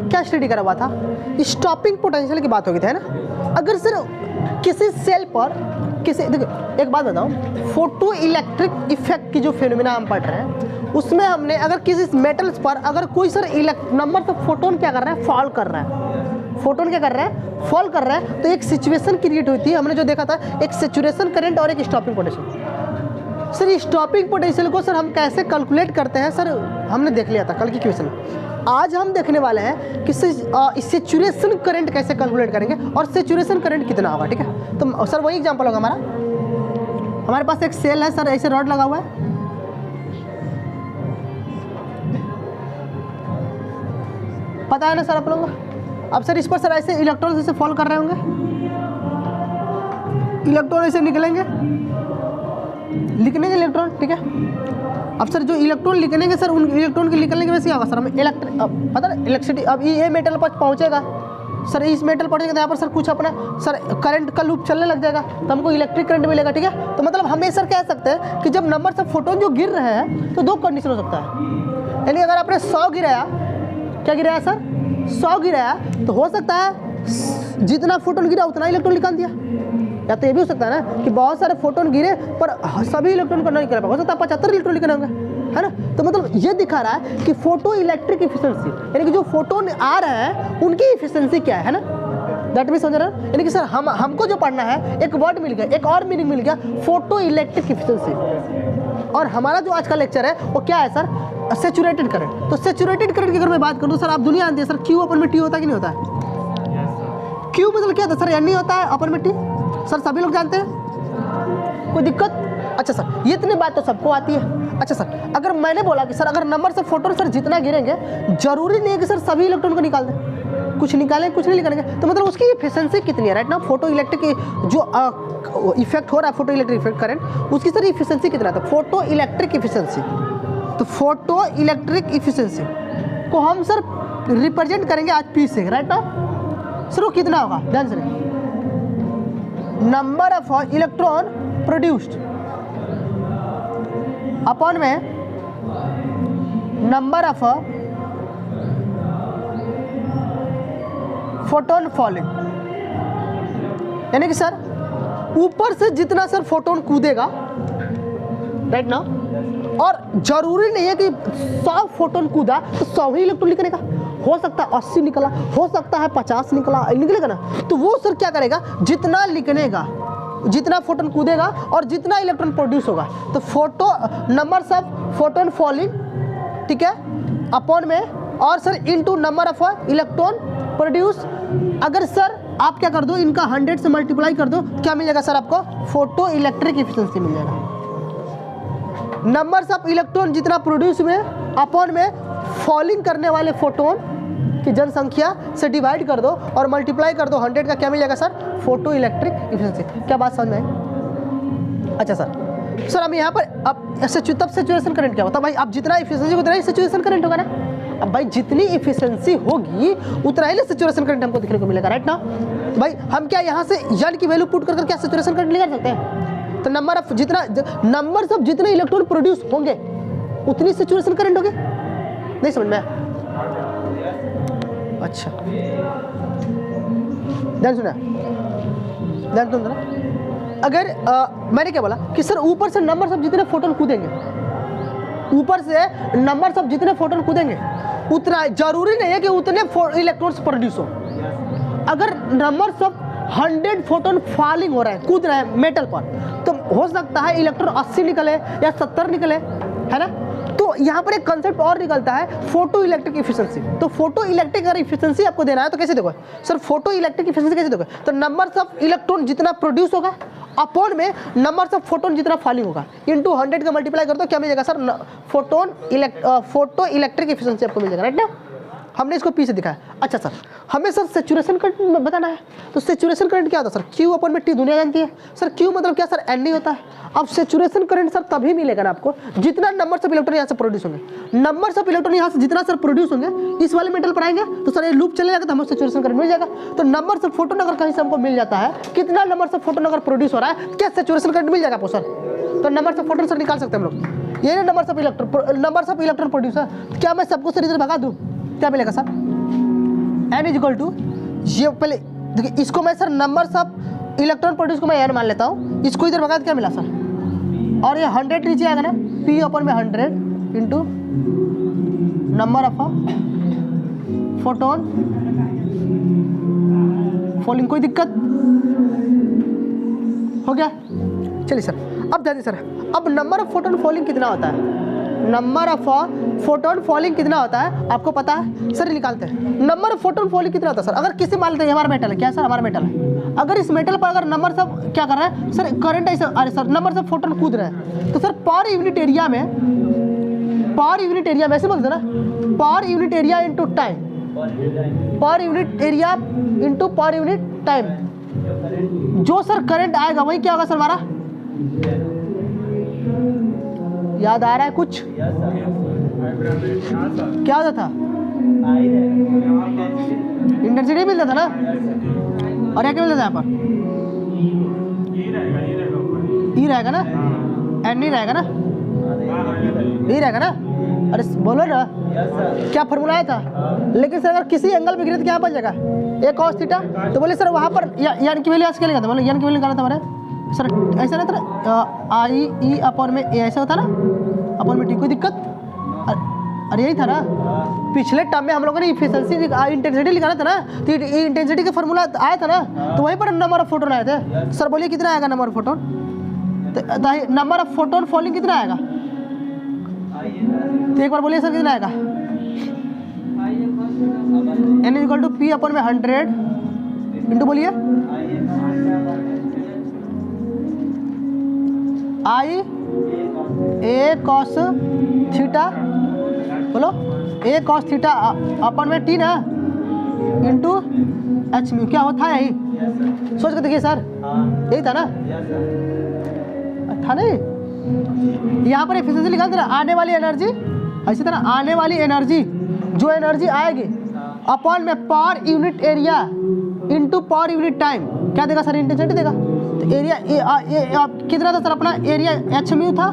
क्या स्टडी करा हुआ था, स्टॉपिंग पोटेंशियल की बात हो गई थी, है ना। अगर सर किसी सेल पर देखो एक बात बताऊं, फोटो इलेक्ट्रिक इफेक्ट की जो फिनोमेना हम पढ़ रहे हैं उसमें हमने अगर किसी मेटल्स पर अगर कोई सर नंबर ऑफ फोटोन क्या कर रहा है, फॉल कर रहा है, फोटोन क्या कर रहा है, फॉल कर रहा है, तो एक सिचुएशन क्रिएट हुई थी, हमने जो देखा था एक सैचुरेशन करंट और एक stopping potential. Sir stopping potential को सर हम कैसे कैलकुलेट करते हैं सर, हमने देख लिया था कल की क्वेश्चन में। आज हम देखने वाले हैं कि सैचुरेशन करंट कैसे कैलकुलेट करेंगे और सैचुरेशन करंट कितना होगा, ठीक है। तो सर वही एग्जांपल होगा हमारे पास एक सेल है सर, ऐसे रॉड लगा हुआ है, पता है ना सर आप लोगों को। अब सर इस पर सर ऐसे इलेक्ट्रॉन ऐसे फॉल कर रहे होंगे, इलेक्ट्रॉन ऐसे निकलेंगे, लिखने के इलेक्ट्रॉन, ठीक है। अब सर जो इलेक्ट्रॉन निकलेंगे सर, उन इलेक्ट्रॉन के निकलने की वजह से क्या होगा सर, हमें पता है इलेक्ट्रिसिटी। अब ये मेटल पर पहुंचेगा सर, इस मेटल पहुंचेगा तो यहाँ पर सर कुछ अपना सर करंट का लूप चलने लग जाएगा, तो हमको इलेक्ट्रिक करंट मिलेगा, ठीक है। तो मतलब हमें सर कह सकते हैं कि जब नंबर से फोटोन जो गिर रहे हैं तो दो कंडीशन हो सकता है, यानी अगर आपने 100 गिराया, क्या गिराया सर, 100 गिराया, तो हो सकता है जितना फोटोन गिरा उतना इलेक्ट्रॉन निकाल दिया, या तो ये भी हो सकता है ना कि बहुत सारे फोटोन गिरे पर सभी इलेक्ट्रॉन को नहीं निकल पाएगा, हो सकता है 75 इलेक्ट्रॉन निकले होंगे, है ना। तो मतलब ये दिखा रहा है कि फोटो इलेक्ट्रिक इफिशिएंसी, यानी कि जो फोटोन आ रहे हैं उनकी इफिशिएंसी क्या है ना, दैट मीन समझ रहे हैं। यानी कि सर हमको जो पढ़ना है, एक वर्ड मिल गया, एक और मीनिंग मिल गया, फोटो इलेक्ट्रिक इफिशिएंसी। और हमारा जो आज का लेक्चर है वो क्या है सर, सैचुरेटेड करंट। तो सैचुरेटेड करंट की अगर मैं बात करूँ सर, आप दुनिया जानती है सर, क्यू अपन में टी होता है कि नहीं होता है, क्यू मतलब क्या होता है सर, एन नहीं होता है अपन में टी, सर सभी लोग जानते हैं, कोई दिक्कत। अच्छा सर ये इतनी बात तो सबको आती है। अच्छा सर अगर मैंने बोला कि सर अगर नंबर से फोटोन सर जितना गिरेंगे जरूरी नहीं है कि सर सभी इलेक्ट्रॉन को निकाल दें, कुछ निकालें कुछ नहीं निकालेंगे, तो मतलब उसकी इफिशिएंसी कितनी है, राइट ना। फोटो इलेक्ट्रिक जो इफेक्ट हो रहा है, फोटो इलेक्ट्रिक इफेक्ट करंट, उसकी सर इफिशिएंसी कितना है, तो फोटो इलेक्ट्रिक इफिशिएंसी। तो फोटो इलेक्ट्रिक इफिशिएंसी को हम सर रिप्रेजेंट करेंगे आज पी से, राइट ना। सर वो कितना होगा, ध्यान से, number of electron produced upon में नंबर ऑफ फोटोन फॉलिंग, यानी कि सर ऊपर से जितना सर फोटोन कूदेगा, राइट ना, और जरूरी नहीं है कि 100 फोटोन कूदा तो 100 ही इलेक्ट्रॉन निकलेगा, हो सकता है 80 निकला, हो सकता है 50 निकलेगा ना। तो वो सर क्या करेगा, जितना निकलेगा, जितना फोटोन कूदेगा और जितना इलेक्ट्रॉन प्रोड्यूस होगा, तो photo number of photon falling, ठीक है, अपॉन में और sir into number of electron produce. अगर सर आप क्या कर दो, इनका 100 से मल्टीप्लाई कर दो, क्या मिल जाएगा सर आपको, फोटो इलेक्ट्रिक इफिशिएंसी मिल जाएगा। नंबर्स ऑफ इलेक्ट्रॉन जितना प्रोड्यूस हुए अपॉन में फॉलिंग करने वाले फोटोन की जनसंख्या से डिवाइड कर दो और मल्टीप्लाई कर दो 100 का, क्या मिल जाएगा सर, फोटो इलेक्ट्रिक इफिशिएंसी। क्या बात समझ में आई। अच्छा सर हम यहाँ पर अब तब सैचुरेशन करंट क्या होता है भाई, अब जितना इफिशिएंसी उतना ही सैचुरेशन करंट होगा ना। अब भाई जितनी इफिशिएंसी होगी उतना ही सैचुरेशन करंट हमको दिखने को मिलेगा, राइट ना। भाई हम क्या यहाँ से एन की वैल्यू पुट कर क्या सैचुरेशन करंट निकाल सकते हैं, तो नंबर ऑफ जितने इलेक्ट्रॉन प्रोड्यूस होंगे उतनी सैचुरेशन करंट होगी, नहीं समझ में। अच्छा ध्यान सुना, ध्यान सुन ना। अगर मैंने क्या बोला कि सर ऊपर से नंबर सब जितने फोटोन कूदेंगे, ऊपर से नंबर सब जितने फोटोन कूदेंगे उतना जरूरी नहीं है कि उतने इलेक्ट्रॉन्स प्रोड्यूस हो। अगर नंबर सब 100 फोटोन फॉलिंग हो रहा है, कूद रहे हैं मेटल पर, तो हो सकता है इलेक्ट्रॉन 80 निकले या 70 निकले, है ना। तो यहाँ पर एक कंसेप्ट और निकलता है, फोटो इलेक्ट्रिक इफिशिएंसी। तो फोटो इलेक्ट्रिक अगर इफिशिएंसी आपको देना है तो कैसे देखो सर, फोटो इलेक्ट्रिक इफिशिएंसी कैसे देखो, तो नंबर ऑफ इलेक्ट्रॉन जितना प्रोड्यूस होगा अपॉन में नंबर ऑफ फोटोन जितना फॉलिंग होगा इनटू 100 का मल्टीप्लाई कर दो, क्या मिल जाएगा सर, फोटो इलेक्ट्रिक इफिशिएंसी आपको मिल जाएगा, राइट ना। हमने इसको पी से दिखाया। अच्छा सर हमें सर सैचुरेशन करंट बताना है, तो सैचुरेशन करंट क्या होता है सर, क्यू अपन में टी दुनिया जानती है सर, क्यू मतलब क्या सर, एन नहीं होता है। अब सैचुरेशन करंट सर तभी मिलेगा ना आपको जितना नंबर ऑफ इलेक्ट्रॉन यहाँ से प्रोड्यूस होंगे, नंबर ऑफ इलेक्ट्रॉन यहाँ से जितना सर प्रोड्यूस होंगे इस वाले मेटल पर आएंगे तो सर ये लूप चले जाएगा तो हमें सैचुरेशन करंट मिल जाएगा। तो नंबर ऑफ फोटोन अगर कहीं से हमको मिल जाता है, कितना नंबर ऑफ फोटोन अगर प्रोड्यूस हो रहा है, क्या सैचुरेशन करंट मिल जाएगा आपको सर। तो नंबर ऑफ फोटोन सर निकाल सकते हैं हम लोग, ये नंबर ऑफ इलेक्ट्रॉन प्रोड्यूस है। क्या मैं सबको सर इधर भगा दूँ, क्या मिलेगा sir, n is equal to, ये पहले देखिए इसको मैं sir number of electron produce को मैं n मान लेता हूँ, इसको इधर भगा क्या मिला सर, और ये 100 नीचे आएगा ना, p अपन में 100 into number of photon falling. कोई दिक्कत हो गया? चलिए सर अब ध्यान सर, अब नंबर ऑफ फोटोन फॉलिंग कितना होता है, नंबर ऑफ फोटोन फॉलिंग कितना होता है आपको पता है सर, निकालते हैं। नंबर ऑफ फोटोन फॉलिंग कितना होता है सर, अगर किसी मान लेते हैं हमारा मेटल है, क्या सर हमारा मेटल है, अगर इस मेटल पर अगर नंबर सब क्या कर रहा है सर, करंट ऐसे, अरे सर नंबर सब फोटोन कूद रहे हैं, तो सर पर यूनिट एरिया में, पर यूनिट एरिया में ऐसे बोलते हैं ना, per unit area into time, per unit area into per unit time, जो सर करंट आएगा वही क्या होगा सर हमारा, याद आ रहा है कुछ, क्या होता था, इंटेंसिटी मिलता था ना, और क्या मिलता था यहाँ पर, ई रहेगा ना, एन नहीं रहेगा ना, ई रहेगा ना, अरे बोलो ना क्या फॉर्मूला आया था। लेकिन सर अगर किसी एंगल पे गिरे तो क्या बन जाएगा, ए कॉस थीटा, तो बोले सर वहाँ पर यान की वैल्यू ऐसे क्या लिखा था, बोले यान की वैल्यू निकाला था हमारे सर, ऐसा ना था आई ई अपॉन में ए ऐसा होता ना, अपॉन में टी, कोई दिक्कत, अरे यही था ना, पिछले टर्म में हम लोगों ने इफिशिएंसी इंटेंसिटी लिखाना था ना, तो इंटेंसिटी का फॉर्मूला आया था ना, तो वहीं पर नंबर ऑफ फोटोन आए थे सर। बोलिए कितना आएगा नंबर ऑफ फोटोन, तो नंबर ऑफ फोटोन फॉलिंग कितना आएगा, तो एक बार बोलिए सर कितना आएगा, n is equal to P upon में 100 इंटू बोलिए आई ए कॉस थीटा, बोलो ए कॉस थीटा अपन में टी ना, इंटू एच म्यू, क्या होता है यही, सोच के देखिए सर, यही था ना, था नहीं, यहाँ पर एफिशिएंसी लिखा था ना, आने वाली एनर्जी, इसी तरह आने वाली एनर्जी, जो एनर्जी आएगी अपॉन में per unit area into per unit time, क्या देगा सर, इंटेंसिटी देगा। तो एरिया कितना था सर अपना, एरिया एच म्यू था,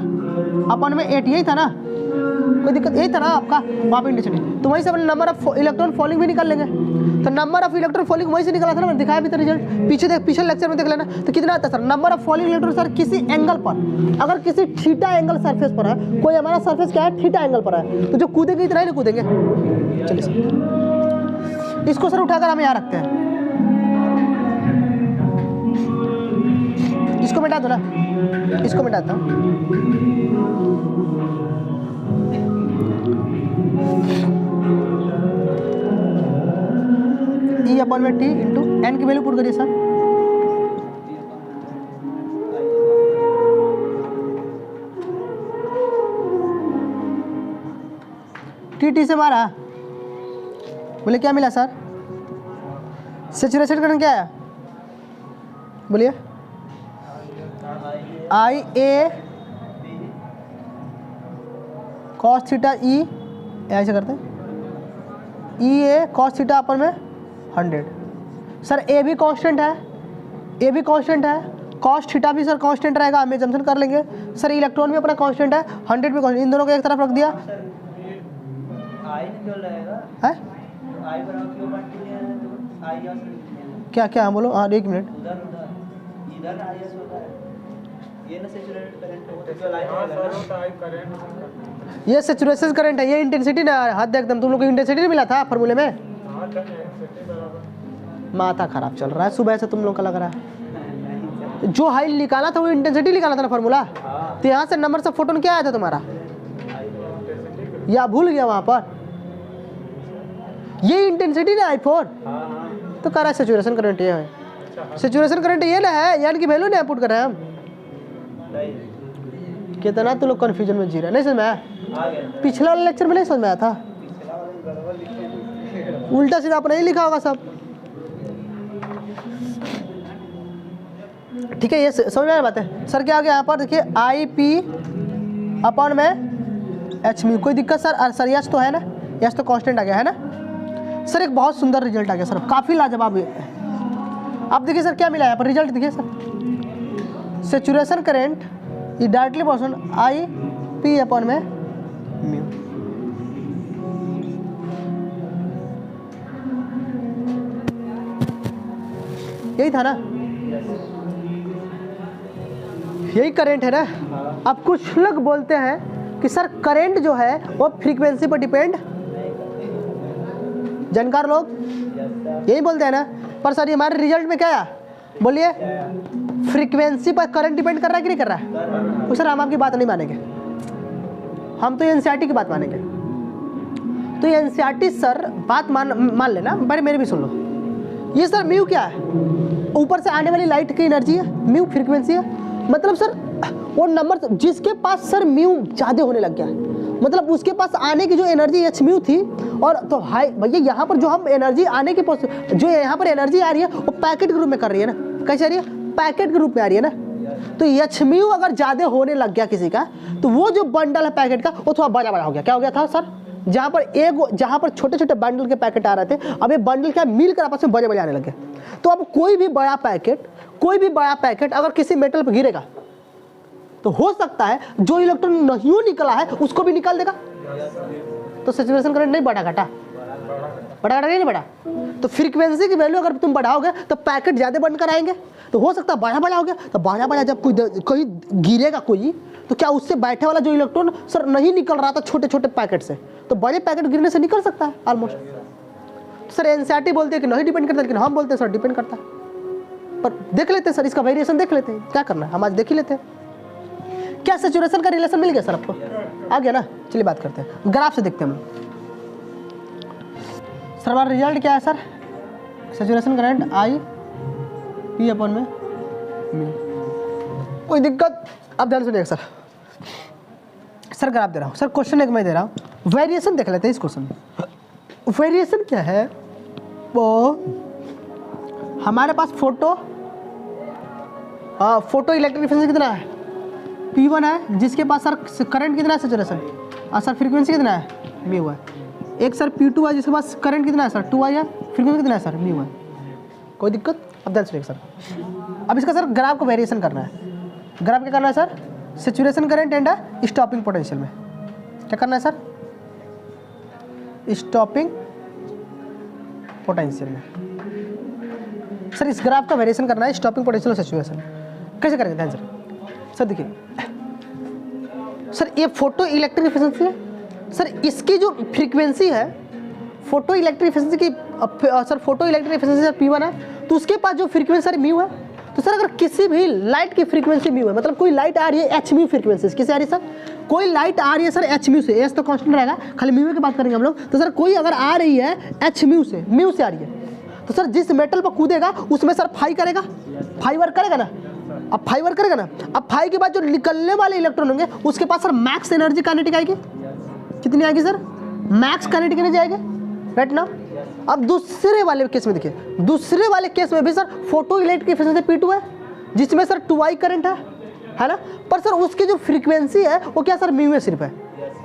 अपॉन में 8, यही था ना, कोई दिक्कत, यही था ना आपका वहाँ पे इंटेंसिटी, तो वहीं से अपने नंबर ऑफ इलेक्ट्रॉन फॉलिंग भी निकाल लेंगे। तो नंबर ऑफ इलेक्ट्रॉन फॉलिंग वहीं से निकाला था ना, मैंने दिखाया भी था रिजल्ट, पिछले लेक्चर में देख लेना। तो कितना आता है sir, number of falling electron sir किसी एंगल पर, अगर किसी थीटा एंगल सरफेस पर है, कोई हमारा सरफेस क्या है थीटा एंगल पर है, तो जो कूदेंगे इतना ही नहीं कूदेंगे। चलिए सर इसको सर उठाकर हम यहाँ रखते हैं, इसको मिटा दो ना, इसको मिटाता हूँ, ई अपॉन में टी इंटू एन की वैल्यू पुट करिए सर, टी से मारा, बोले क्या मिला सर, सैचुरेशन करंट क्या है, बोलिए आई ए कॉस थीटा ई, ऐसे करते हैं, ई ए कॉस थीटा अपन में 100, सर ए भी कांस्टेंट है, ए भी कांस्टेंट है, कॉस थीटा भी सर कांस्टेंट रहेगा, हम एजम्पशन कर लेंगे सर, इलेक्ट्रॉन भी अपना कांस्टेंट है, 100 भी कांस्टेंट, इन दोनों को एक तरफ रख दिया, है क्या क्या बोलो, हाँ एक मिनट, ये सैचुरेशन करंट है, ये इंटेंसिटी ना, हद एकदम, तुम लोग को इंटेंसिटी नहीं मिला था फॉर्मूले में, माथा खराब चल रहा है सुबह से तुम लोग का लग रहा है, जो हाई निकाला था वो इंटेंसिटी निकाला था ना फॉर्मूला, तो यहाँ से नंबर से फोटोन क्या आया था तुम्हारा, या भूल गया वहां पर, ये इंटेंसिटी ना i4, तो कह रहा है सैचुरेशन करंट ये है, सैचुरेशन करंट ये ना है, यानी कि वैल्यू नहीं पुट कर रहे हैं हम, कितना तो लोग कंफ्यूजन में जी रहे, नहीं समझ में आया, पिछले वाले लेक्चर में नहीं समझ में आया था, उल्टा सीधा अपना ही लिखा होगा सब, ठीक है, ये समझ में आया बात है सर। क्या आ गया यहाँ पर देखिए, आई पी अपॉन में एच म्यू, कोई दिक्कत सर, यश तो है ना, यश तो कांस्टेंट आ गया है ना सर, एक बहुत सुंदर रिजल्ट आ गया सर, काफ़ी लाजवाब। अब देखिए सर क्या मिला यहाँ पर, रिजल्ट देखिए सर, सैचुरेशन करंट ये directly person I P upon में म्यू, यही था ना, यही करंट है ना। अब कुछ लोग बोलते हैं कि सर करंट जो है वो फ्रीक्वेंसी पर डिपेंड, जानकार लोग यही बोलते हैं ना। पर सर हमारे रिजल्ट में क्या आया, बोलिए, फ्रीक्वेंसी पर करंट डिपेंड कर रहा है कि नहीं कर रहा है? तो सर हम आपकी बात नहीं मानेंगे, हम तो एनसीईआरटी की बात मानेंगे। तो एनसीईआरटी सर बात मान लेना, पर मेरी भी सुन लो। ये सर म्यू क्या है, ऊपर से आने वाली लाइट की एनर्जी है, म्यू फ्रीक्वेंसी है। मतलब सर वो नंबर जिसके पास सर म्यू ज़्यादा होने लग गया, मतलब उसके पास आने की जो एनर्जी एच म्यू थी, और तो हाई भैया यहाँ पर जो हम एनर्जी आने की जो यहाँ पर एनर्जी आ रही है वो पैकेट के रूप में कर रही है ना, कैसे आ रही है, पैकेट के रूप में आ रही है ना। तो एच म्यू अगर ज़्यादा होने लग गया किसी का, तो वो जो बंडल है पैकेट का वो थोड़ा बड़ा हो गया। क्या हो गया था सर, जहाँ पर छोटे छोटे बंडल के पैकेट आ रहे थे, अब ये बंडल क्या मिलकर आपस में बड़े आने लगे। तो अब कोई भी बड़ा पैकेट अगर किसी मेटल पर गिरेगा तो हो सकता है जो इलेक्ट्रॉन नहीं निकला है उसको भी निकाल देगा। तो सैचुरेशन करंट नहीं बढ़ा घटा नहीं बढ़ा। तो फ्रीक्वेंसी की वैल्यू अगर तुम बढ़ाओगे तो पैकेट ज्यादा बनकर आएंगे। तो हो सकता है बड़ा हो गया, तो बड़ा जब कोई कहीं गिरेगा कोई, तो क्या उससे बैठे वाला जो इलेक्ट्रॉन सर नहीं निकल रहा था छोटे छोटे पैकेट से, तो बड़े पैकेट गिरने से निकल सकता है ऑलमोस्ट। सर एनसीईआरटी बोलते हैं कि नहीं डिपेंड करता, लेकिन हम बोलते हैं सर डिपेंड करता है। पर देख लेते हैं सर, इसका वेरिएशन देख लेते हैं, क्या करना है हम आज देख ही लेते हैं। क्या सैचुरेशन का रिलेशन मिल गया सर आपको, आ गया ना? चलिए बात करते हैं, ग्राफ से देखते हैं हम। सर हमारा रिजल्ट क्या है sir, saturation current I P upon में म्यू। कोई दिक्कत, अब ध्यान सुनिएगा सर। सर ग्राफ दे रहा हूँ सर, क्वेश्चन एक मैं दे रहा हूँ, वेरिएशन देख लेते हैं इस क्वेश्चन में। वेरिएशन क्या है, वो हमारे पास फोटो इलेक्ट्रिक एफिशिएंसी कितना है, P1 है, जिसके पास सर करंट कितना है सैचुरेशन, और सर फ्रीक्वेंसी कितना है, म्यू है। एक सर P2 है जिसके पास करंट कितना है सर 2I है, फ्रीक्वेंसी कितना है सर म्यू है। कोई दिक्कत, अब ध्यान सुनिएगा सर। अब इसका सर ग्राफ को वेरिएशन करना है। ग्राफ क्या करना है sir, saturation current and stopping potential में क्या करना है सर, स्टॉपिंग पोटेंशियल में सर इस ग्राफ का वेरिएशन करना है, स्टॉपिंग पोटेंशियल और सैचुरेशन। कैसे करेंगे ध्यान सर देखिए सर, ये फोटो इलेक्ट्रिक एफिशिएंसी है सर, इसकी जो फ्रीक्वेंसी है फोटो इलेक्ट्रिक एफिशिएंसी की sir, photo electric efficiency P1 है, तो उसके पास जो फ्रीक्वेंसी सर म्यू है। तो सर अगर किसी भी लाइट की फ्रीक्वेंसी म्यू है, मतलब कोई लाइट आ रही है एच म्यू फ्रीक्वेंसी, किससे आ रही है सर, कोई लाइट आ रही है सर एच म्यू से, एच तो कांस्टेंट रहेगा, खाली म्यू की बात करेंगे हम लोग। तो सर कोई अगर आ रही है एच म्यू से आ रही है, तो सर जिस मेटल पर कूदेगा उसमें सर फाई करेगा, फाई वर्क करेगा ना। अब फाई वर्क करेगा ना, अब फाई के बाद जो निकलने वाले इलेक्ट्रॉन होंगे उसके पास सर मैक्स एनर्जी काइनेटिक आएगी, कितनी आएगी सर, मैक्स काइनेटिक एनर्जी आएगी, राइट ना। अब दूसरे वाले केस में देखिए, दूसरे वाले केस में भी sir photo electric efficiency P2 है, जिसमें सर 2I करंट है ना, पर सर उसकी जो फ्रीक्वेंसी है वो क्या सर म्यू है, सिर्फ है,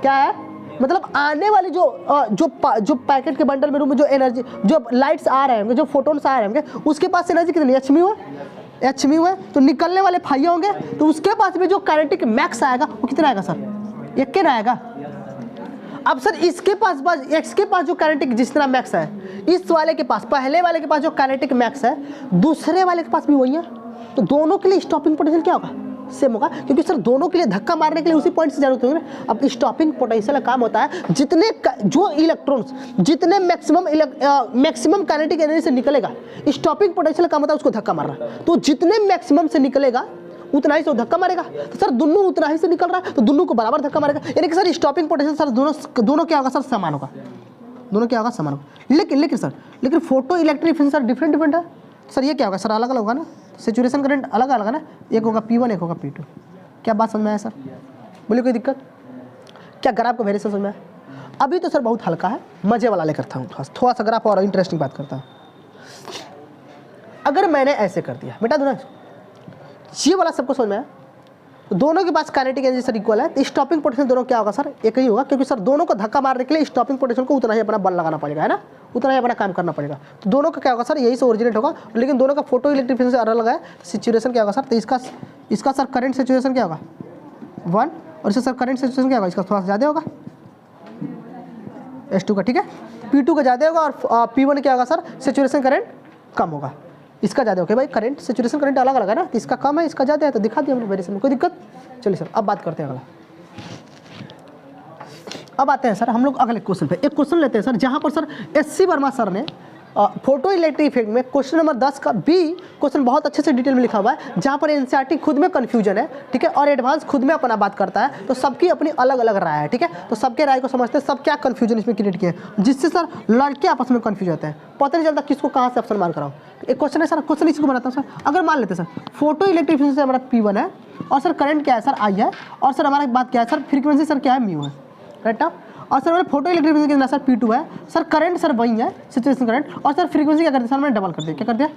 क्या है, मतलब आने वाली जो पैकेट के बंडल में रूम में जो एनर्जी, जो लाइट्स आ रहे होंगे, जो फोटोन्स आ रहे होंगे, उसके पास एनर्जी कितनी एच म्यू है, तो निकलने वाले फाइया होंगे, तो उसके पास भी जो काइनेटिक मैक्स आएगा वो कितना आएगा सर, एक के ना आएगा। अब सर इसके पास एक्स के पास जो काइनेटिक जितना मैक्स है, इस वाले के पास, पहले वाले के पास जो काइनेटिक मैक्स है, दूसरे वाले के पास भी वही है, तो दोनों के लिए स्टॉपिंग पोटेंशियल क्या होगा, सेम होगा, क्योंकि सर दोनों के लिए धक्का मारने के लिए उसी पॉइंट से जरूरत होगी ना। अब स्टॉपिंग पोटेंशियल का काम होता है जितने जो इलेक्ट्रॉन्स जितने मैक्सिमम काइनेटिक एनर्जी से निकलेगा, स्टॉपिंग पोटेंशियल का काम होता है उसको धक्का मारना, तो जितने मैक्सिमम से निकलेगा उतना ही से धक्का मारेगा। तो सर दोनों उतना ही से निकल रहा है, तो दोनों को बराबर धक्का मारेगा, यानी कि सर स्टॉपिंग पोटेंशियल सर दोनों क्या होगा सर, समान होगा, दोनों क्या होगा, समान होगा। लेकिन photo electric efficiency sir different है सर, ये क्या होगा सर, अलग अलग होगा ना, सैचुरेशन करंट अलग अलग है ना, एक होगा P1 एक होगा P2। क्या बात समझ में आया सर, बोलिए कोई दिक्कत, क्या ग्राफ को वेरिएशन समझ में आया? अभी तो सर बहुत हल्का है, मजे वाला ले करता हूँ, थोड़ा सा ग्राफ और इंटरेस्टिंग बात करता हूँ। अगर मैंने ऐसे कर दिया, बेटा दो ना, ये वाला सबको समझ में आया, तो दोनों के पास काइनेटिक एनर्जी सर इक्वल है, तो स्टॉपिंग पोटेंशियल दोनों क्या होगा सर, एक ही होगा, क्योंकि सर दोनों को धक्का मारने के लिए स्टॉपिंग पोटेंशियल को उतना ही अपना बल लगाना पड़ेगा, है ना, उतना ही अपना काम करना पड़ेगा। तो दोनों का क्या होगा सर, यही से ओरिजिनेट होगा, लेकिन दोनों का फोटो इलेक्ट्रिक एफिशिएंसी अलग है, सिचुएशन क्या होगा सर, तो इसका सर करंट सिचुएशन क्या होगा 1, और इसका सर करंट सिचुएशन क्या होगा, इसका थोड़ा सा ज़्यादा होगा S2 का, ठीक है, P2 का ज़्यादा होगा, और P1 क्या होगा सर, सिचुएशन करंट कम होगा। इसका ज़्यादा ओके भाई, करंट सेचुरेशन करंट अलग अलग है ना, तो इसका कम है इसका ज़्यादा है, तो दिखा दिया हमने वेरिएशन में, कोई दिक्कत। चलिए सर अब बात करते हैं अगला। अब आते हैं सर हम लोग अगले क्वेश्चन पे। एक क्वेश्चन लेते हैं सर जहाँ पर सर SC वर्मा सर ने फोटो इलेक्ट्रिक इफेक्ट में क्वेश्चन नंबर 10 का बी क्वेश्चन बहुत अच्छे से डिटेल में लिखा हुआ है, जहाँ पर एनसीईआरटी खुद में कन्फ्यूजन है, ठीक है, और एडवांस खुद में अपना बात करता है, तो सबकी अपनी अलग अलग राय है, ठीक है। तो सबके राय को समझते हैं, सब क्या कन्फ्यूजन इसमें क्रिएट किया है, जिससे सर लड़के आपस में कन्फ्यूज होते हैं, पता नहीं चलता किसको कहाँ से ऑप्शन मार कराओ। एक क्वेश्चन है सर, क्वेश्चन इसको बनाता हूँ सर। अगर मान लेते हैं सर फोटो इलेक्ट्रिक इफेक्ट से हमारा P1 है और सर करंट क्या है सर I है, और सर हमारा बात क्या है सर फ्रीक्वेंसी सर क्या है म्यू है, राइट ना। और सर मैंने फोटो इलेक्ट्रिक इफेक्ट कितना सर P2 है, सर करंट सर वही है सिचुएशन करंट, और सर फ्रीक्वेंसी क्या करते हैं सर मैंने डबल कर दिया, क्या कर दिया,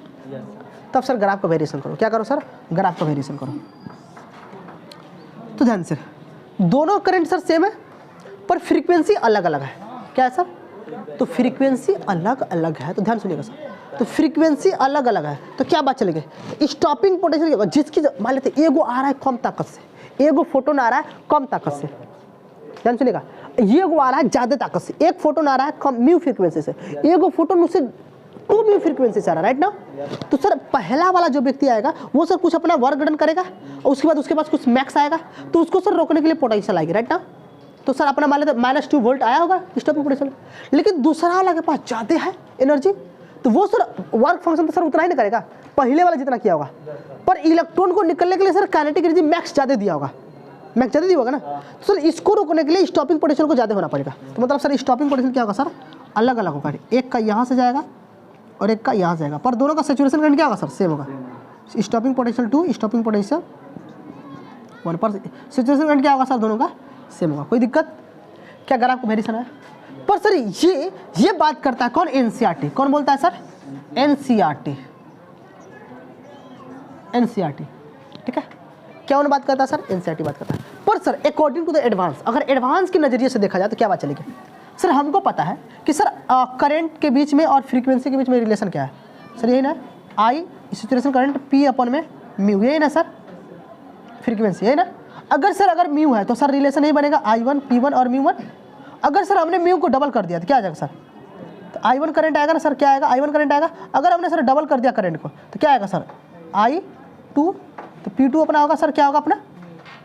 तब सर ग्राफ का वेरिएशन करो, क्या करो सर ग्राफ का वेरिएशन करो। तो ध्यान से दोनों करंट सर सेम है पर फ्रीक्वेंसी अलग अलग है, क्या है सर, तो फ्रीक्वेंसी अलग अलग है, तो ध्यान सुनिएगा सर, तो फ्रीक्वेंसी अलग अलग है, तो क्या बात चलेगी, स्टॉपिंग पोटेंशियल जिसकी मान लेते एगो आ रहा है कम ताकत से, एगो फोटोन आ रहा है कम ताकत से, ध्यान सुनिएगा, ये वो आ रहा है ज़्यादा ताकत से, एक फोटोन आ रहा है कम म्यू फ्रीक्वेंसी से, एगो फोटोन उससे 2 म्यू फ्रीक्वेंसी से आ रहा है, राइट ना। तो सर पहला वाला जो व्यक्ति आएगा वो सर कुछ अपना वर्क डन करेगा और उसके पास कुछ मैक्स आएगा, तो उसको सर रोकने के लिए पोटेंशियल आएगी, राइट ना। तो सर अपना मान लेते -2 वोल्ट आया होगा स्टॉपिंग पोटेंशियल, लेकिन दूसरा वाला के पास ज़्यादा है एनर्जी, तो वो सर वर्क फंक्शन तो सर उतना ही नहीं करेगा पहले वाला जितना किया होगा, पर इलेक्ट्रॉन को निकलने के लिए सर काइनेटिक एनर्जी मैक्स ज़्यादा दिया होगा, मैक्स ज़्यादा दिया होगा ना। तो सर इसको रोकने के लिए स्टॉपिंग पोटेंशियल को ज़्यादा होना पड़ेगा, तो मतलब सर स्टॉपिंग पोटेंशियल क्या होगा सर अलग अलग होगा, एक का यहाँ से जाएगा और एक का यहाँ से जाएगा, पर दोनों का सैचुरेशन करंट क्या होगा सर सेम होगा, स्टॉपिंग पोटेंशियल 2 स्टॉपिंग पोटेंशियल 1, पर सैचुरेशन करंट क्या होगा सर दोनों का सेम होगा, कोई दिक्कत क्या ग्राफ को वेरिएशन है। पर सर ये बात करता है कौन, एनसीईआरटी, कौन बोलता है सर एनसीईआरटी, ठीक है, क्या उन्हें बात करता है सर एनसीईआरटी बात करता है। पर sir according to the advance, अगर एडवांस के नज़रिए से देखा जाए तो क्या बात चलेगी सर, हमको पता है कि सर करंट के बीच में और फ्रीक्वेंसी के बीच में रिलेशन क्या है सर, यही ना आई सैचुरेशन करंट P अपन में म्यू, यही ना सर फ्रीक्वेंसी, यही ना। अगर म्यू है तो सर रिलेशन नहीं बनेगा I1 P1 और म्यू1, अगर सर हमने म्यू को डबल कर दिया तो क्या आ जाएगा सर, तो I1 करंट आएगा ना सर, क्या आएगा I1 करंट आएगा, अगर हमने सर डबल कर दिया करंट को तो क्या आएगा सर I2, तो P2 अपना होगा सर क्या होगा अपना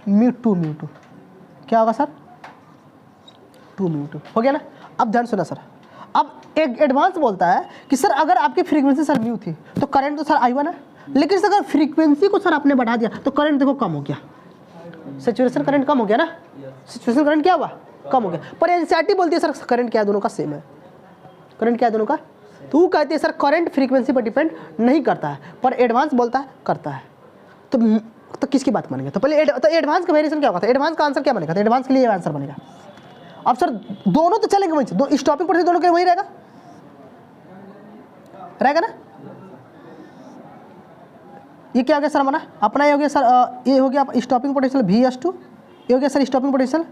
म्यू2 क्या होगा सर 2 म्यू2 हो गया ना। अब ध्यान सुना सर, अब एक एडवांस बोलता है कि सर अगर आपकी फ्रीक्वेंसी सर म्यू थी तो करंट तो सर I1 है, लेकिन सर अगर फ्रीक्वेंसी को सर आपने बढ़ा दिया तो करंट देखो कम हो गया, सैचुरेशन करंट कम हो गया ना, सैचुरेशन करंट क्या हुआ कम हो गया। पर एनसीईआरटी बोलती है सर करंट क्या है दोनों का सेम है, करंट क्या है दोनों का, तो वो कहती है सर करंट फ्रीक्वेंसी पर डिपेंड नहीं करता है, पर एडवांस बोलता है करता है, तो किसकी बात मानेंगे, तो पहले तो एडवांस का वेरिएशन क्या होगा था, एडवांस का आंसर क्या बनेगा, तो एडवांस के लिए आंसर बनेगा। अब सर दोनों तो चलेंगे वहीं, दो स्टॉपिंग पोटेंशियल दोनों के वही रहेगा ना। ये क्या हो गया सर हमारा अपना, ये हो गया सर ये हो गया स्टॉपिंग पोटेंशियल VS2, ये हो गया सर स्टॉपिंग पोटेंशियल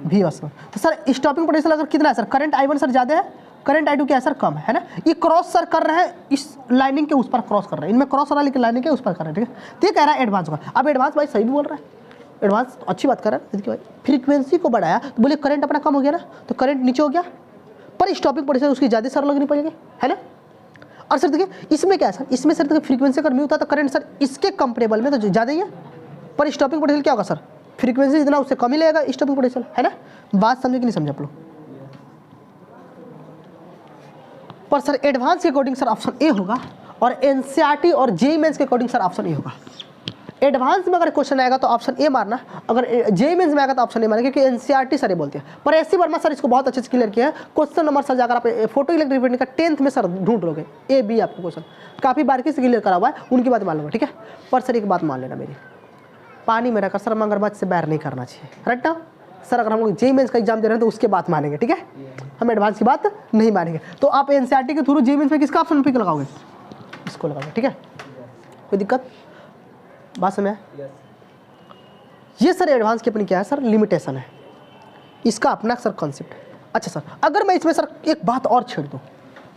VS1। तो सर स्टॉपिंग पोटेंशियल अगर कितना है सर, करंट I1 सर ज़्यादा है, करंट I2 क्या है सर कम है ना। ये क्रॉस सर कर रहे हैं इस लाइनिंग के उस पर क्रॉस कर रहे हैं, इनमें क्रॉस हो रहा है लेकिन लाइनिंग के उस पर कर रहे हैं, ठीक है। तो ये कह रहा है एडवांस होगा। अब एडवांस भाई सही भी बोल रहा है, एडवांस अच्छी बात कर रहा है, भाई फ्रीक्वेंसी को बढ़ाया तो बोले करंट अपना कम हो गया ना, तो करंट नीचे हो गया, पर स्टॉपिंग पोटेंशियल उसकी ज़्यादा सर लगनी पड़ेगी, है ना। और सर देखिए इसमें क्या है सर, इसमें सर देखिए फ्रीक्वेंसी अगर म्यू था तो करंट सर इसके कंपेरेबल में तो ज़्यादा ही है, पर स्टॉपिंग पोटेंशियल क्या होगा सर, फ्रीक्वेंसी जितना उससे कम ही लगेगा स्टॉपिंग पोटेंशियल, है ना। बात समझे कि नहीं समझे आप लोग। पर सर एडवांस के अकॉर्डिंग सर ऑप्शन ए होगा, और एनसीईआरटी और जेईई मेंस के अकॉर्डिंग सर ऑप्शन ए होगा। एडवांस में अगर क्वेश्चन आएगा तो ऑप्शन ए मारना, अगर जेईई मेंस में आएगा तो ऑप्शन ए मारना, क्योंकि एनसीईआरटी सर ये बोलते हैं। पर एससी वर्मा सर इसको बहुत अच्छे से क्लियर किया है। क्वेश्चन नंबर सर जाकर आप फोटो इलेक्ट्रिक इफेक्ट का 10th में सर ढूंढ लोगे, ए बी आपको क्वेश्चन काफ़ी बारीकी से क्लियर करा हुआ है, उनकी बात मान लो, ठीक है। पर सर एक बात मान लेना मेरी, पानी में रहकर सर मगरमच्छ से बैर नहीं करना चाहिए, राइट ना सर। अगर हम लोग जेईई मेंस का एग्जाम दे रहे हैं तो उसके बात मानेंगे, ठीक है, हम एडवांस की बात नहीं मानेंगे। तो आप एनसीईआरटी के थ्रू जेईई मेंस में किसका ऑप्शन पिक लगाओगे, इसको लगाओगे, ठीक है, कोई दिक्कत बात समझ। ये सर एडवांस की अपनी क्या है सर लिमिटेशन है, इसका अपना सर कॉन्सेप्ट है। अच्छा सर अगर मैं इसमें सर एक बात और छेड़ दूँ,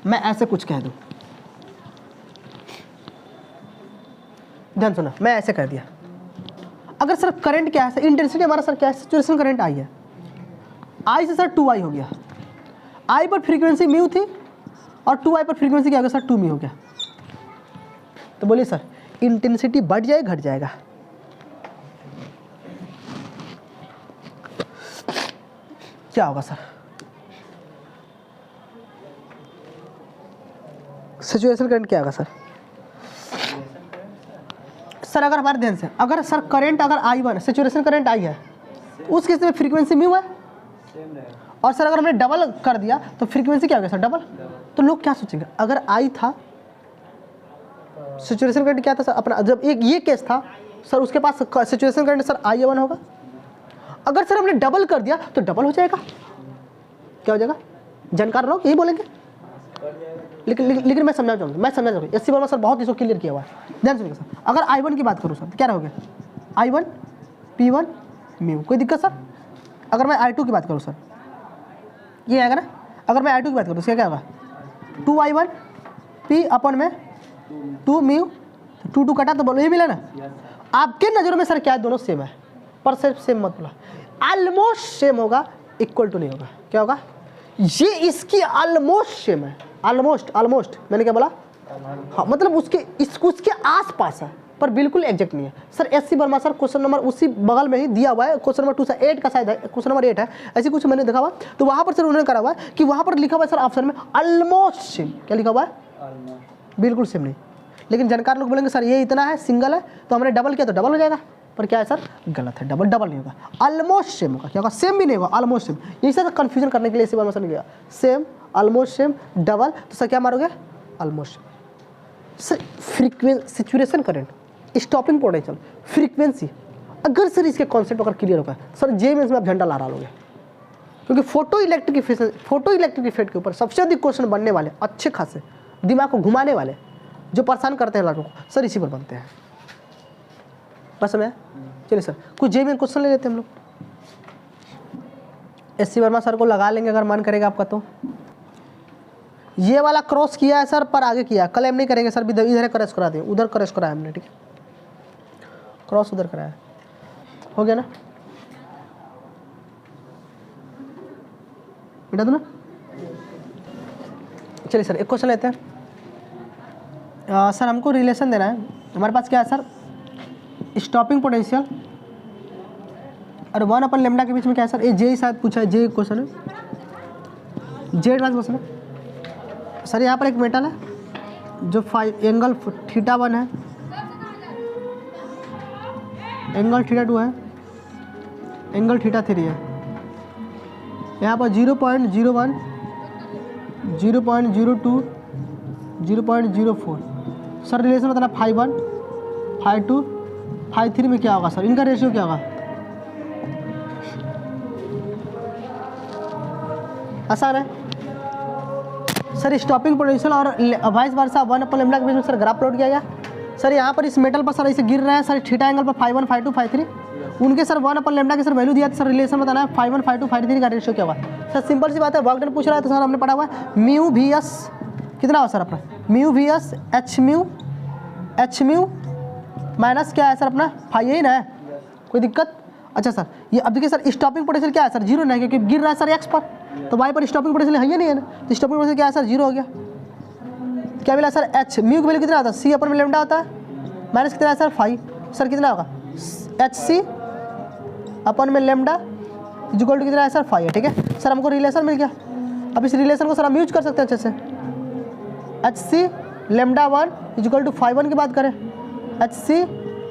मैं ऐसे कुछ कह दूँ, ध्यान सुना, मैं ऐसे कह दिया, अगर सर करंट क्या है सर, इंटेंसिटी हमारा सर क्या है, सैचुरेशन करंट आई है, आई से सर 2I हो गया, आई पर फ्रीक्वेंसी म्यू थी और 2I पर फ्रीक्वेंसी क्या हो गया सर 2 म्यू हो गया। तो बोलिए सर इंटेंसिटी बढ़ जाए घट जाएगा? क्या होगा सर? सिचुएशन करंट क्या होगा सर? सर अगर हमारे ध्यान से, अगर सर करंट अगर I1 सिचुएशन करंट I है, उस केस में फ्रीक्वेंसी म्यू है, और सर अगर हमने डबल कर दिया तो फ्रीक्वेंसी क्या हो गया सर? डबल। तो लोग क्या सोचेंगे, अगर I था, सिचुएशन करंट क्या था सर अपना, जब एक ये केस था सर, उसके पास सिचुएशन करंट सर I1 होगा। अगर सर हमने डबल कर दिया तो डबल हो जाएगा, क्या हो जाएगा? जानकार लोग यही बोलेंगे। लेकिन मैं समझा चाहूँगा, एससी वर्मा सर बहुत इसको क्लियर किया हुआ है, ध्यान सुनिएगा सर। अगर I1 की बात करूँ सर, क्या रहोगे? I1 P1 म्यू, कोई दिक्कत सर? अगर मैं I2 की बात करूँ सर, ये आएगा ना? अगर मैं I2 की बात करूँ तो क्या होगा? 2I1 P अपन में 2 म्यू, 2 कटा तो बोलो ये मिला ना? आपके नज़रों में सर क्या है? दोनों सेम है, पर सिर्फ सेम मत बोला, ऑलमोस्ट सेम होगा, इक्वल टू नहीं होगा। क्या होगा? ये इसकी ऑलमोस्ट सेम है, ऑलमोस्ट मैंने क्या बोला? हाँ, मतलब उसके आसपास है, पर बिल्कुल एग्जैक्ट नहीं है। Sir SC Verma sir question number उसी बगल में ही दिया हुआ है, क्वेश्चन नंबर 2 से 8 का शायद है, क्वेश्चन नंबर 8 है, ऐसे कुछ मैंने देखा हुआ, तो वहाँ पर सर उन्होंने करा हुआ है कि वहाँ पर लिखा हुआ है सर ऑप्शन में ऑलमोस्ट सेम। क्या लिखा हुआ है? बिल्कुल सेम नहीं। लेकिन जानकार लोग बोलेंगे सर ये इतना है, सिंगल है, तो हमने डबल किया तो डबल हो जाएगा, पर क्या है सर? गलत है, डबल नहीं होगा, ऑलमोस्ट सेम होगा। क्या होगा? सेम भी नहीं होगा, ऑलमोस्ट सेम। यही सर कंफ्यूजन करने के लिए इसी बार मसला गया, सेम ऑलमोस्ट सेम डबल, तो सर क्या मारोगे? Almost. Sir frequency, situation current, stopping potential, frequency, अगर सर इसके कॉन्सेप्ट अगर क्लियर होगा सर, जे में आप झंडा लहरा लोगे, क्योंकि फोटो इलेक्ट्रिक इफेक्ट के ऊपर सबसे अधिक क्वेश्चन बनने वाले, अच्छे खासे दिमाग को घुमाने वाले, जो परेशान करते हैं लड़कों को, सर इसी पर बनते हैं। बस में चलिए सर कुछ जे में क्वेश्चन ले लेते हैं हम लोग। एससी वर्मा सर को लगा लेंगे अगर मन करेगा आपका तो। ये वाला क्रॉस किया है सर, पर आगे किया, क्लेम नहीं करेंगे सर, इधर क्रॉस करा दिए, उधर क्रॉस कराया हमने, ठीक है? क्रॉस उधर कराया, हो गया ना? बेटा दो ना। चलिए सर एक क्वेश्चन लेते हैं। सर हमको रिलेशन देना है, हमारे पास क्या है सर? स्टॉपिंग पोटेंशियल और 1 अपन लेमडा के बीच में क्या है सर? ये जे शायद पूछा है, जे क्वेश्चन है, जे एडवांस क्वेश्चन है सर। यहाँ पर एक मेटल है जो एंगल θ1 है, एंगल θ2 है, एंगल θ3 है। यहाँ पर 0.01, 0.02, 0.04 सर रिलेशन बताना। φ1, φ2, φ3 में क्या होगा सर? इनका रेशियो क्या होगा? आसान है सर। स्टॉपिंग पोटेंशियल और वाइस वर्सा 1 अपन लेमडा के बीच में सर ग्राफ प्लॉट किया गया सर। यहाँ पर इस मेटल पर सर ऐसे गिर रहे हैं सर, थीटा एंगल पर φ1, φ2, φ3, उनके सर 1 अपन लेमडा के सर वैल्यू दिया था सर, रिलेशन बताना है φ1, φ2, φ3 का रेशियो क्या होगा सर? सिंपल सी बात है, वर्क डन पूछ रहा है तो सर हमने पढ़ा हुआ है म्यू वी एस कितना हो सर अपना? Mu V S H mu minus क्या है सर अपना? फाई, यही ना है, कोई दिक्कत? अच्छा सर ये अब देखिए सर स्टॉपिंग पोटेंशियल क्या है सर? 0 नहीं, क्योंकि गिर रहा है सर एक्स पर, तो वाई पर स्टॉपिंग पोटेंशियल है ही नहीं है ना, तो स्टॉपिंग पोटेंशियल क्या है सर? 0 हो गया। क्या मिला सर? एच म्यू की वैल्यू कितना आता है? सी अपन में लेमडा होता है, माइनस कितना है सर? फाई, सर कितना होगा? एच सी अपन में लेमडा इक्वल टू कितना है सर? फाई है, ठीक है सर। हमको रिलेशन मिल गया। अब इस रिलेशन को सर हम यूज कर सकते हैं अच्छे से। H C lambda 1 equal to φ1 की बात करें, H C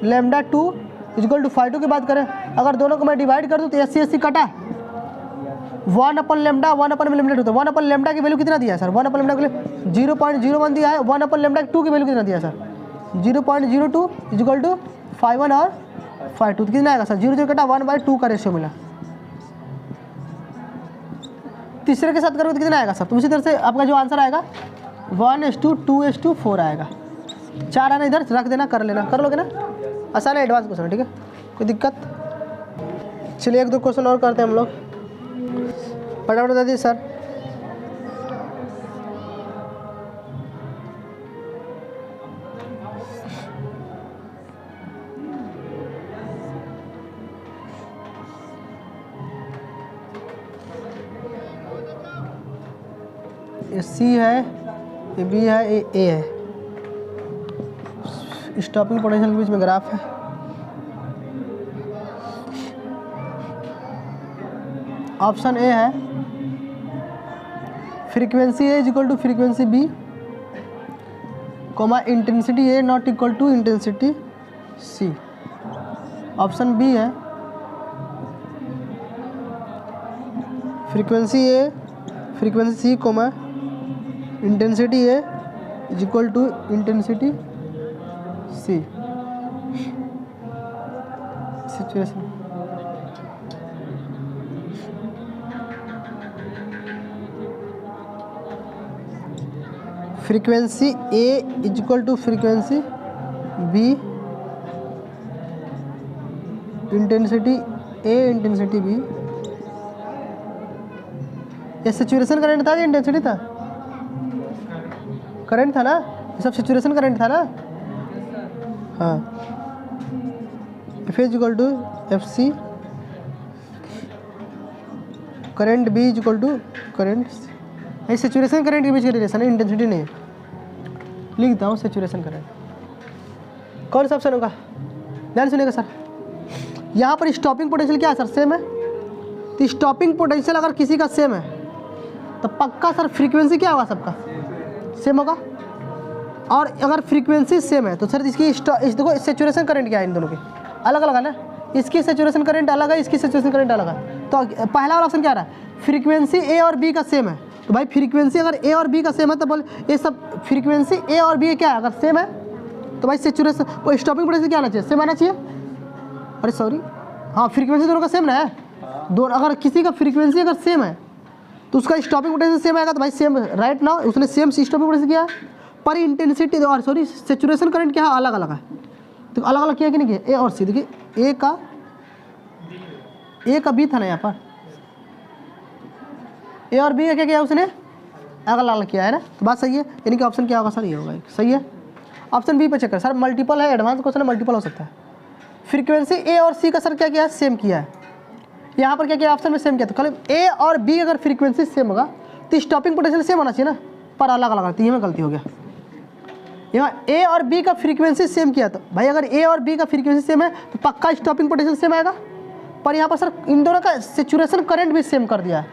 lambda 2 equal to φ2 की बात करें, अगर दोनों को मैं डिवाइड कर दूँ तो एस सी कटा, 1 अपन लेमडा 1 अपन लेमडा 2, तो 1 अपन लेमडा की वैल्यू कितना दिया है सर? 1 अपन लेमडा के लिए 0.01 दिया है, 1 अपन लेमडा 2 की वैल्यू कितना दिया है सर? 0.02 इक्वल टू φ1 और φ2, तो कितना आएगा सर? 0 कटा 1/2 का रेशियो मिला। तीसरे के साथ करोगे तो कितना आएगा सर? तो उसी तरह से आपका जो आंसर आएगा 1:2:4 आएगा। 4 आना इधर रख देना, कर लेना, कर लोगे ना? आसान है, एडवांस क्वेश्चन है, ठीक है, कोई दिक्कत? चलिए 1-2 क्वेश्चन और करते हैं हम लोग, फटाफट बता दीजिए सर। ये सी है, ये बी है, ये ए है, स्टॉपिंग पोटेंशियल के बीच में ग्राफ है। ऑप्शन ए है frequency A is equal to frequency B comma intensity A not equal to intensity C. Option B है frequency A frequency C comma intensity A is equal to intensity C. Situation frequency A is equal to frequency B intensity A intensity B. ये saturation current था या intensity था? Current था ना, ये सब saturation current था ना। हाँ, F is equal to F C current B is equal to current. ये सैचुरेशन करंट के बीच का रिलेशन है, इंटेंसिटी नहीं। लिखता हूँ सैचुरेशन करंट। कौन सा ऑप्शन होगा? ध्यान सुनिएगा सर, यहाँ पर स्टॉपिंग पोटेंशियल क्या है सर? सेम है। तो स्टॉपिंग पोटेंशियल अगर किसी का सेम है तो पक्का सर फ्रीक्वेंसी क्या होगा? सबका सेम होगा। और अगर फ्रीक्वेंसी सेम है तो सर इसकी देखो सैचुरेशन करंट क्या है? इन दोनों की अलग अलग है ना। इसकी सैचुरेशन करंट अलग है, इसकी सैचुरेशन करंट अलग है। तो पहला वाला ऑप्शन क्या रहा है? फ्रीक्वेंसी ए और बी का सेम है। तो भाई फ्रीक्वेंसी अगर ए और बी का सेम है तो बोल ये सब फ्रीक्वेंसी ए और बी क्या है? अगर सेम है तो भाई सैचुरेशन वो स्टॉपिंग पोटेंशियल क्या आना चाहिए? सेम आना चाहिए। अरे सॉरी, हाँ फ्रीक्वेंसी दोनों का सेम ना है। दोनों अगर किसी का फ्रीक्वेंसी अगर सेम है तो उसका स्टॉपिंग पोटेंशियल सेम आएगा। तो भाई सेम राइट ना, उसने सेम स्टॉपिंग पोटेंशियल किया है। पर इंटेंसिटी और सॉरी सैचुरेशन करंट क्या है? अलग अलग है। तो अलग अलग किया कि नहीं किया? ए और सी। देखिए ए का बी था ना यहाँ पर, ए और बी का क्या किया उसने? अलग अलग किया है ना। तो बात सही है, यानी कि ऑप्शन क्या होगा सर? ये होगा। सही है। ऑप्शन बी पे चेक कर सर, मल्टीपल है, एडवांस क्वेश्चन है, मल्टीपल हो सकता है। फ्रीक्वेंसी ए और सी का सर क्या किया है? सेम किया है। यहाँ पर क्या किया? ऑप्शन में सेम किया। तो कल ए और बी अगर फ्रीक्वेंसी सेम होगा तो स्टॉपिंग पोटेंशियल सेम होना चाहिए ना, पर अलग अलग रहती है। में गलती हो गया। यहाँ ए और बी का फ्रीक्वेंसी सेम किया, तो भाई अगर ए और बी का फ्रीक्वेंसी सेम है तो पक्का स्टॉपिंग पोटेंशियल सेम आएगा। पर यहाँ पर सर इन दोनों का सैचुरेशन करंट भी सेम कर दिया है,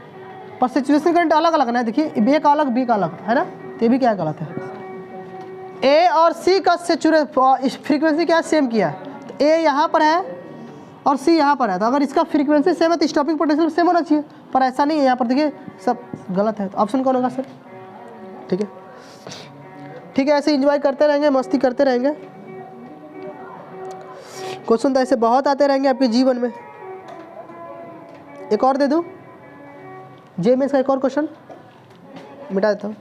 पर सैचुरेशन करंट अलग अलग ना है। देखिए ए का अलग, बी का अलग है ना। तो ये भी क्या गलत है? ए और सी का फ्रीक्वेंसी क्या सेम किया है। तो ए यहाँ पर है और सी यहाँ पर है। तो अगर इसका फ्रीक्वेंसी सेम है तो स्टॉपिंग पोटेंशियल सेम होना चाहिए, पर ऐसा नहीं है। यहाँ पर देखिए सब गलत है। तो ऑप्शन कौन होगा सर? ठीक है, ठीक है। ऐसे इंजॉय करते रहेंगे, मस्ती करते रहेंगे। क्वेश्चन तो ऐसे बहुत आते रहेंगे आपके जीवन में। एक और दे दूँ जे में इसका एक और क्वेश्चन मिटा देता हूँ।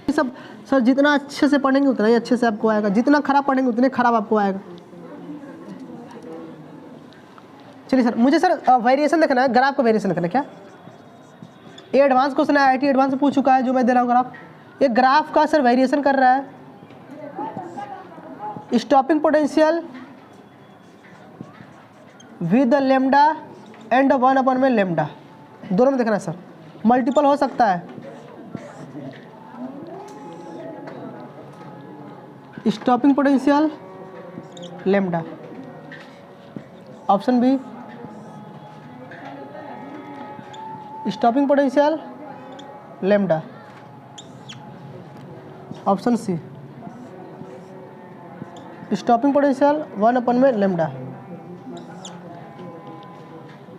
ये सब सर जितना अच्छे से पढ़ेंगे उतना ही अच्छे से आपको आएगा, जितना खराब पढ़ेंगे उतने खराब आपको आएगा। चलिए सर, मुझे सर वेरिएशन देखना है, ग्राफ का वेरिएशन देखना है। क्या ये एडवांस क्वेश्चन है, IIT एडवांस में पूछ चुका है जो मैं दे रहा हूँ ग्राफ। ये ग्राफ का सर वेरिएशन कर रहा है stopping potential with lambda and 1 में लेमडा, दोनों में देखना है सर। मल्टीपल हो सकता है। Stopping potential lambda, option B stopping potential lambda, option C stopping potential 1 में lambda,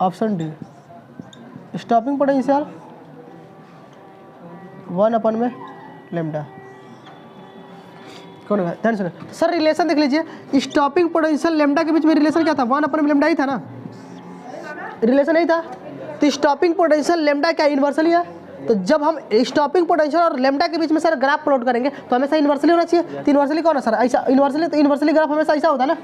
option D stopping potential 1 में लेमडा। कौन होगा? ध्यान सुनो सर, रिलेशन देख लीजिए। स्टॉपिंग पोटेंशियल लेमडा के बीच में रिलेशन क्या था? 1 में लेमडा ही था ना, रिलेशन नहीं था। तो स्टॉपिंग पोटेंशियल लेमडा क्या इन्वर्सली है? तो जब हम स्टॉपिंग पोटेंशियल और लेमडा के बीच में सर ग्राफ प्लॉट करेंगे तो हमेशा इन्वर्सली होना चाहिए। तो इन्वर्सली कौन है सर? ऐसा इन्वर्सली, तो इन्वर्सली ग्राफ हमेशा ऐसा होता है ना,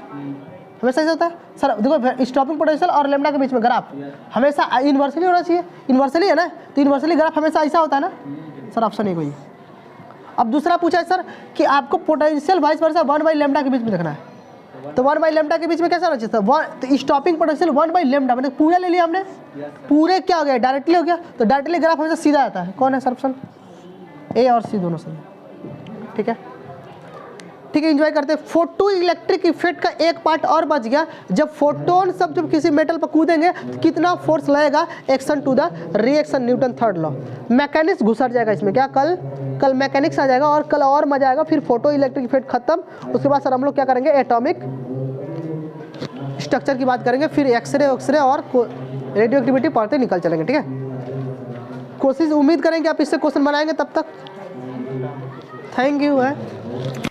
हमेशा ऐसा होता है सर। देखो स्टॉपिंग पोटेंशियल और लेमडा के बीच में ग्राफ हमेशा इन्वर्सली होना चाहिए। इन्वर्सली है ना, तो इन्वर्सली ग्राफ हमेशा ऐसा होता है ना सर। ऑप्शन एक हुई। अब दूसरा पूछा है सर कि आपको पोटेंशियल वाइस वर्सा 1 लेमडा के बीच में देखना है। तो 1 लेमडा के बीच में कैसा होना चाहिए सर? तो स्टॉपिंग पोटेंशियल 1 लेमडा, मैंने पूरा ले लिया हमने, पूरे क्या हो गया? डायरेक्टली हो गया। तो डायरेक्टली ग्राफ हमेशा सीधा आता है। कौन है सर? ऑप्शन ए और सी दोनों सही। ठीक है, ठीक है, एंजॉय करते हैं। फोटो इलेक्ट्रिक इफेक्ट का एक पार्ट और बच गया, जब फोटोन सब जब किसी मेटल पर कूदेंगे तो कितना फोर्स लगेगा, action to the reaction, Newton third law. Mechanics घुसर जाएगा इसमें, क्या कल मैकेनिक्स आ जाएगा और कल और मजा आएगा। फिर फोटो इलेक्ट्रिक इफेक्ट खत्म, उसके बाद सर हम लोग क्या करेंगे, एटॉमिक स्ट्रक्चर की बात करेंगे, फिर एक्सरे और रेडियो एक्टिविटी पढ़ते निकल चलेंगे। ठीक है, कोशिश उम्मीद करेंगे आप इससे क्वेश्चन बनाएंगे। तब तक थैंक यू है।